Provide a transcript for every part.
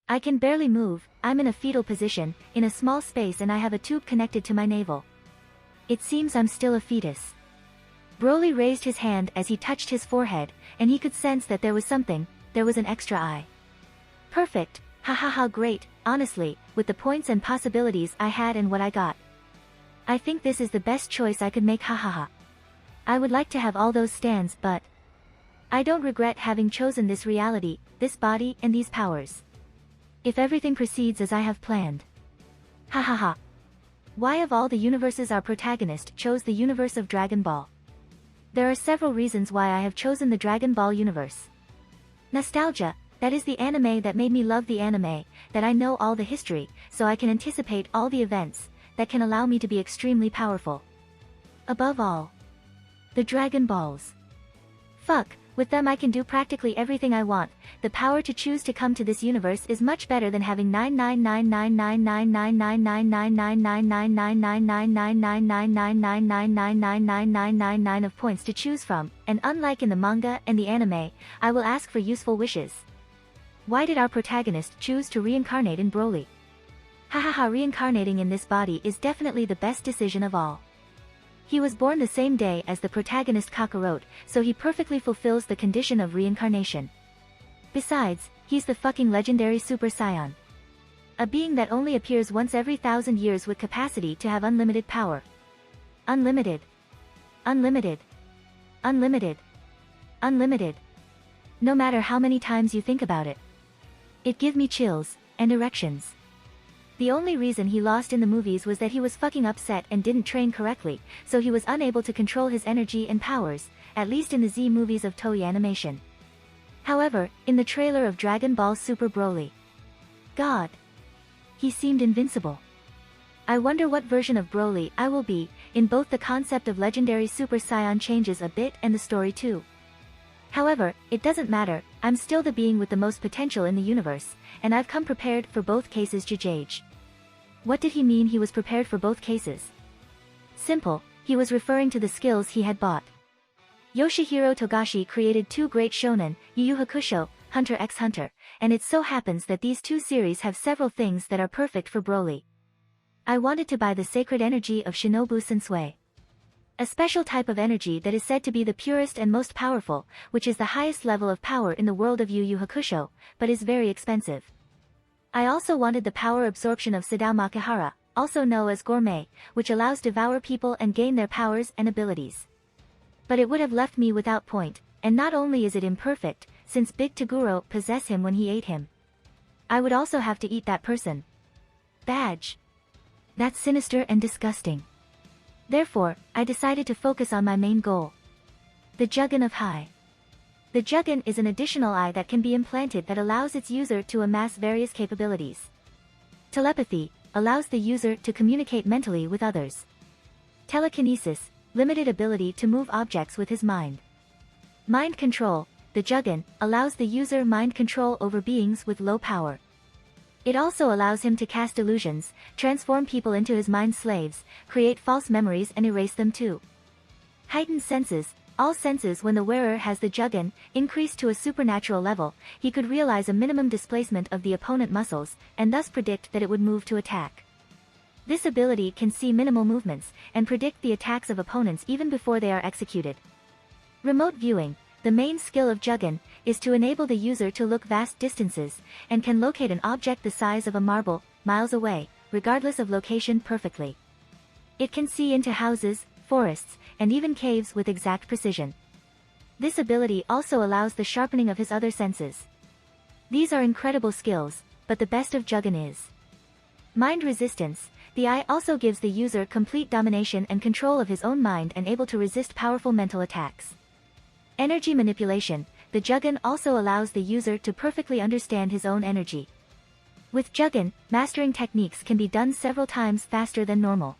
I can barely move, I'm in a fetal position, in a small space, and I have a tube connected to my navel. It seems I'm still a fetus. Broly raised his hand as he touched his forehead, and he could sense that there was something, there was an extra eye. Perfect, ha ha ha, great, honestly, with the points and possibilities I had and what I got. I think this is the best choice I could make, ha ha ha. I would like to have all those stands, but I don't regret having chosen this reality, this body, and these powers. If everything proceeds as I have planned. Ha ha ha. Why of all the universes our protagonist chose the universe of Dragon Ball? There are several reasons why I have chosen the Dragon Ball universe. Nostalgia, that is the anime that made me love the anime, that I know all the history, so I can anticipate all the events, that can allow me to be extremely powerful. Above all, the Dragon Balls. Fuck, with them I can do practically everything I want. The power to choose to come to this universe is much better than having 999999999999999999999999999999999999999999999999999999999999999999999999999999999999999 of points to choose from, and unlike in the manga and the anime, I will ask for useful wishes. Why did our protagonist choose to reincarnate in Broly? Hahaha, reincarnating in this body is definitely the best decision of all. He was born the same day as the protagonist Kakarot, so he perfectly fulfills the condition of reincarnation. Besides, he's the fucking legendary Super Saiyan. A being that only appears once every 1,000 years with capacity to have unlimited power. Unlimited. Unlimited. Unlimited. Unlimited. No matter how many times you think about it. It gives me chills, and erections. The only reason he lost in the movies was that he was fucking upset and didn't train correctly, so he was unable to control his energy and powers, at least in the Z movies of Toei Animation. However, in the trailer of Dragon Ball Super Broly, God, he seemed invincible. I wonder what version of Broly I will be. In both the concept of legendary Super Saiyan changes a bit and the story too. However, it doesn't matter, I'm still the being with the most potential in the universe, and I've come prepared for both cases. Jajage. What did he mean he was prepared for both cases? Simple, he was referring to the skills he had bought. Yoshihiro Togashi created two great shonen, Yu Yu Hakusho, Hunter x Hunter, and it so happens that these two series have several things that are perfect for Broly. I wanted to buy the sacred energy of Shinobu Sensui. A special type of energy that is said to be the purest and most powerful, which is the highest level of power in the world of Yu Yu Hakusho, but is very expensive. I also wanted the power absorption of Sadao Makihara, also known as Gourmet, which allows devour people and gain their powers and abilities. But it would have left me without point, and not only is it imperfect, since Big Toguro possessed him when he ate him. I would also have to eat that person. Badge. That's sinister and disgusting. Therefore, I decided to focus on my main goal. The Jagan of High. The Jagan is an additional eye that can be implanted that allows its user to amass various capabilities. Telepathy allows the user to communicate mentally with others. Telekinesis, limited ability to move objects with his mind. Mind control, the Jagan allows the user mind control over beings with low power. It also allows him to cast illusions, transform people into his mind slaves, create false memories and erase them too. Heightened senses, all senses when the wearer has the Jagan increased to a supernatural level, he could realize a minimum displacement of the opponent muscles, and thus predict that it would move to attack. This ability can see minimal movements, and predict the attacks of opponents even before they are executed. Remote viewing, the main skill of Jagan, is to enable the user to look vast distances, and can locate an object the size of a marble, miles away, regardless of location perfectly. It can see into houses, forests, and even caves with exact precision. This ability also allows the sharpening of his other senses. These are incredible skills, but the best of Jagan is mind resistance. The eye also gives the user complete domination and control of his own mind and able to resist powerful mental attacks. Energy manipulation, the Jagan also allows the user to perfectly understand his own energy. With Jagan, mastering techniques can be done several times faster than normal.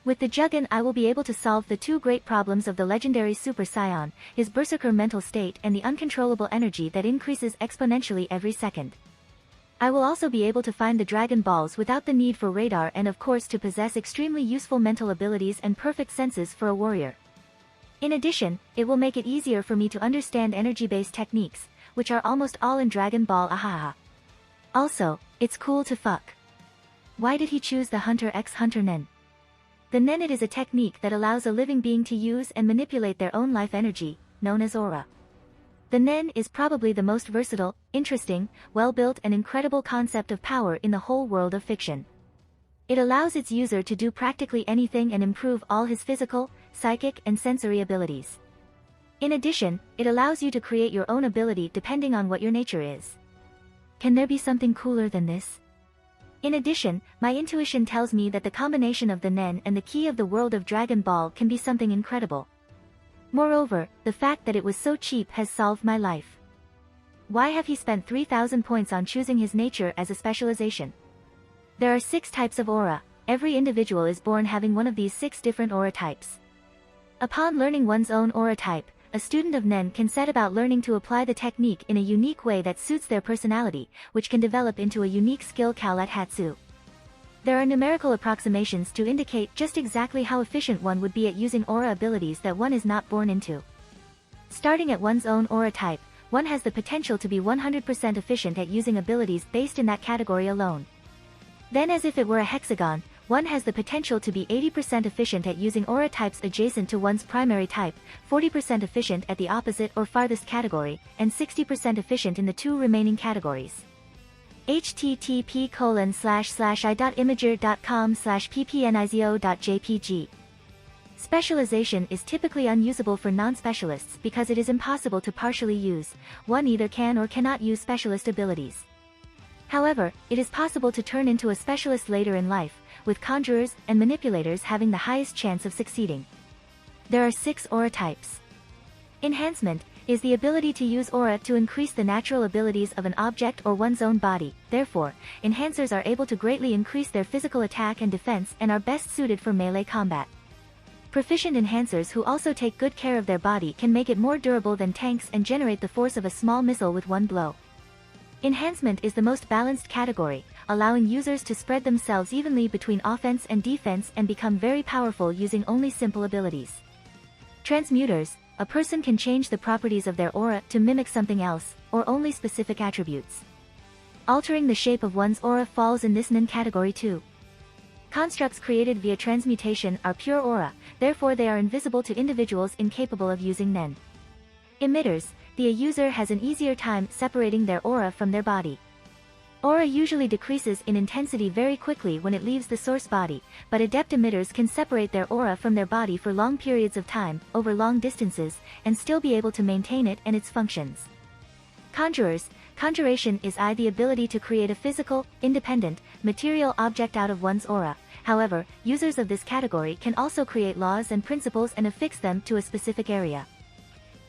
With the Jagan I will be able to solve the two great problems of the legendary Super Saiyan, his berserker mental state and the uncontrollable energy that increases exponentially every second. I will also be able to find the Dragon Balls without the need for radar and of course to possess extremely useful mental abilities and perfect senses for a warrior. In addition, it will make it easier for me to understand energy-based techniques, which are almost all in Dragon Ball. Ahaha. Also, it's cool to fuck. Why did he choose the Hunter x Hunter Nen? The Nen is a technique that allows a living being to use and manipulate their own life energy, known as aura. The Nen is probably the most versatile, interesting, well-built and incredible concept of power in the whole world of fiction. It allows its user to do practically anything and improve all his physical, psychic and sensory abilities. In addition, it allows you to create your own ability depending on what your nature is. Can there be something cooler than this? In addition, my intuition tells me that the combination of the Nen and the key of the world of Dragon Ball can be something incredible. Moreover, the fact that it was so cheap has solved my life. Why have he spent 3,000 points on choosing his nature as a specialization? There are 6 types of aura. Every individual is born having one of these 6 different aura types. Upon learning one's own aura type, a student of Nen can set about learning to apply the technique in a unique way that suits their personality, which can develop into a unique skill called Hatsu. There are numerical approximations to indicate just exactly how efficient one would be at using aura abilities that one is not born into. Starting at one's own aura type, one has the potential to be 100% efficient at using abilities based in that category alone. Then, as if it were a hexagon, one has the potential to be 80% efficient at using aura types adjacent to one's primary type, 40% efficient at the opposite or farthest category, and 60% efficient in the 2 remaining categories. http://i.imager.com/ppnizo.jpg. Specialization is typically unusable for non-specialists because it is impossible to partially use. One either can or cannot use specialist abilities. However, it is possible to turn into a specialist later in life, with conjurers and manipulators having the highest chance of succeeding. There are 6 aura types. Enhancement is the ability to use aura to increase the natural abilities of an object or one's own body. Therefore, enhancers are able to greatly increase their physical attack and defense and are best suited for melee combat. Proficient enhancers who also take good care of their body can make it more durable than tanks and generate the force of a small missile with one blow. Enhancement is the most balanced category, allowing users to spread themselves evenly between offense and defense and become very powerful using only simple abilities. Transmuters, a person can change the properties of their aura to mimic something else, or only specific attributes. Altering the shape of one's aura falls in this Nen category too. Constructs created via transmutation are pure aura, therefore they are invisible to individuals incapable of using Nen. Emitters, the user has an easier time separating their aura from their body. Aura usually decreases in intensity very quickly when it leaves the source body, but adept emitters can separate their aura from their body for long periods of time, over long distances, and still be able to maintain it and its functions. Conjurers, conjuration is the ability to create a physical, independent, material object out of one's aura. However, users of this category can also create laws and principles and affix them to a specific area.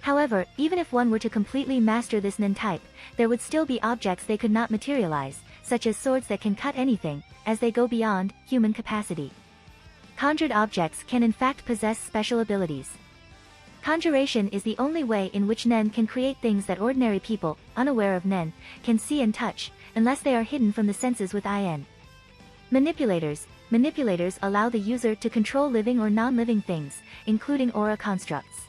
However, even if one were to completely master this Nen type, there would still be objects they could not materialize, such as swords that can cut anything, as they go beyond human capacity. Conjured objects can in fact possess special abilities. Conjuration is the only way in which Nen can create things that ordinary people, unaware of Nen, can see and touch, unless they are hidden from the senses with IN. Manipulators allow the user to control living or non-living things, including aura constructs.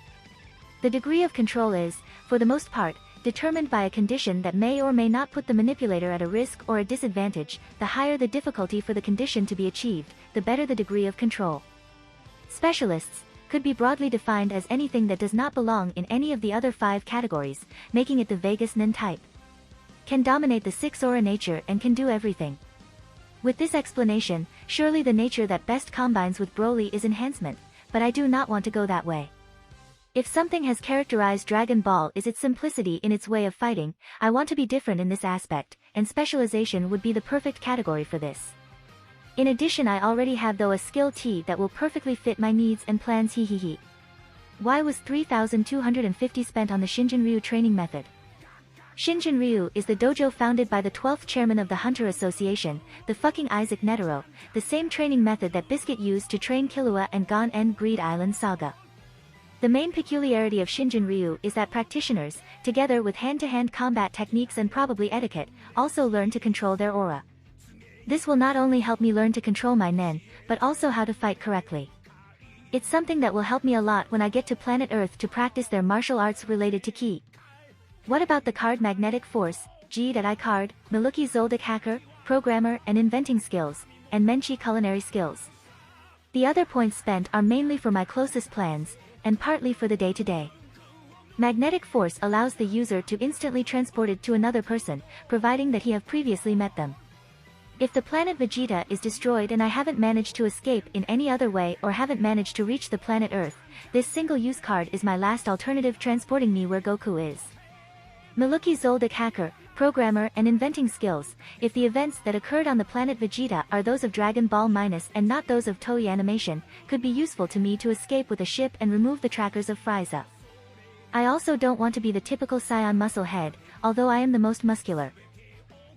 The degree of control is, for the most part, determined by a condition that may or may not put the manipulator at a risk or a disadvantage. The higher the difficulty for the condition to be achieved, the better the degree of control. Specialists could be broadly defined as anything that does not belong in any of the other 5 categories, making it the vaguest Nen type. Can dominate the 6 aura nature and can do everything. With this explanation, surely the nature that best combines with Broly is enhancement, but I do not want to go that way. If something has characterized Dragon Ball is its simplicity in its way of fighting, I want to be different in this aspect, and specialization would be the perfect category for this. In addition, I already have a skill T that will perfectly fit my needs and plans. Why was 3,250 spent on the Shinjin Ryu training method? Shinjin Ryu is the dojo founded by the 12th chairman of the Hunter Association, the fucking Isaac Netero, the same training method that Biscuit used to train Killua and Gon and Greed Island Saga. The main peculiarity of Shinjin Ryu is that practitioners, together with hand-to-hand combat techniques and probably etiquette, also learn to control their aura. This will not only help me learn to control my Nen, but also how to fight correctly. It's something that will help me a lot when I get to planet Earth to practice their martial arts related to Ki. What about the card magnetic force, G.I card, Maluki Zoldyck hacker, programmer and inventing skills, and Menchi culinary skills. The other points spent are mainly for my closest plans, and partly for the day-to-day. Magnetic force allows the user to instantly transport it to another person, providing that he have previously met them. If the planet Vegeta is destroyed and I haven't managed to escape in any other way or haven't managed to reach the planet Earth, this single-use card is my last alternative transporting me where Goku is. Maluki Zoldyck hacker, programmer and inventing skills. If the events that occurred on the planet Vegeta are those of Dragon Ball Minus and not those of Toei Animation, could be useful to me to escape with a ship and remove the trackers of Frieza. I also don't want to be the typical Saiyan muscle head, although I am the most muscular.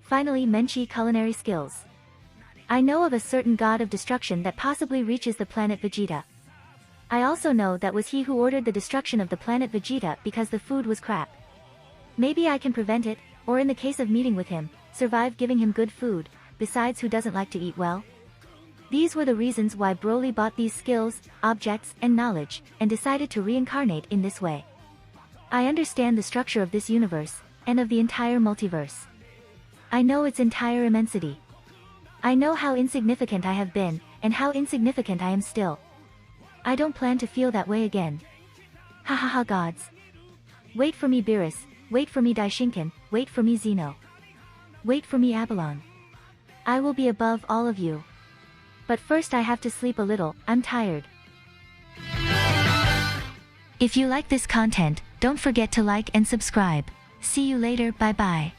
Finally, Menchi culinary skills. I know of a certain god of destruction that possibly reaches the planet Vegeta. I also know that was he who ordered the destruction of the planet Vegeta because the food was crap. Maybe I can prevent it, or in the case of meeting with him, survive giving him good food, besides who doesn't like to eat well? These were the reasons why Broly bought these skills, objects, and knowledge, and decided to reincarnate in this way. I understand the structure of this universe, and of the entire multiverse. I know its entire immensity. I know how insignificant I have been, and how insignificant I am still. I don't plan to feel that way again. Ha ha ha gods. Wait for me Beerus, wait for me Daishinkan, wait for me Zeno. Wait for me Abalon. I will be above all of you. But first I have to sleep a little, I'm tired. If you like this content, don't forget to like and subscribe. See you later, bye bye.